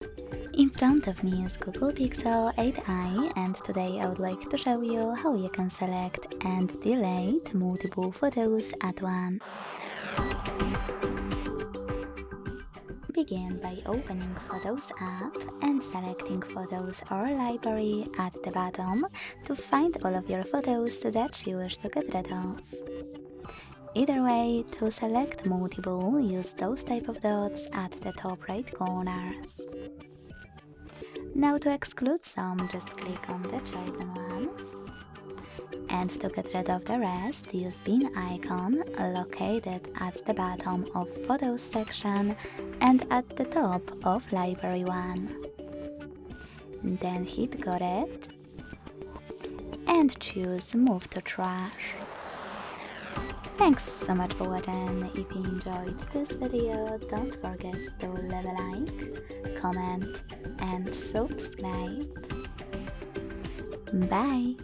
In front of me is Google Pixel 8i, and today I would like to show you how you can select and delete multiple photos at once. Begin by opening Photos app and selecting Photos or Library at the bottom to find all of your photos that you wish to get rid of. Either way, to select multiple, use those type of dots at the top right corners. Now to exclude some, just click on the chosen ones. And to get rid of the rest, use bin icon located at the bottom of Photos section and at the top of Library 1. Then hit Got It and choose Move to Trash. Thanks so much for watching. If you enjoyed this video, don't forget to leave a like, comment and subscribe. Bye!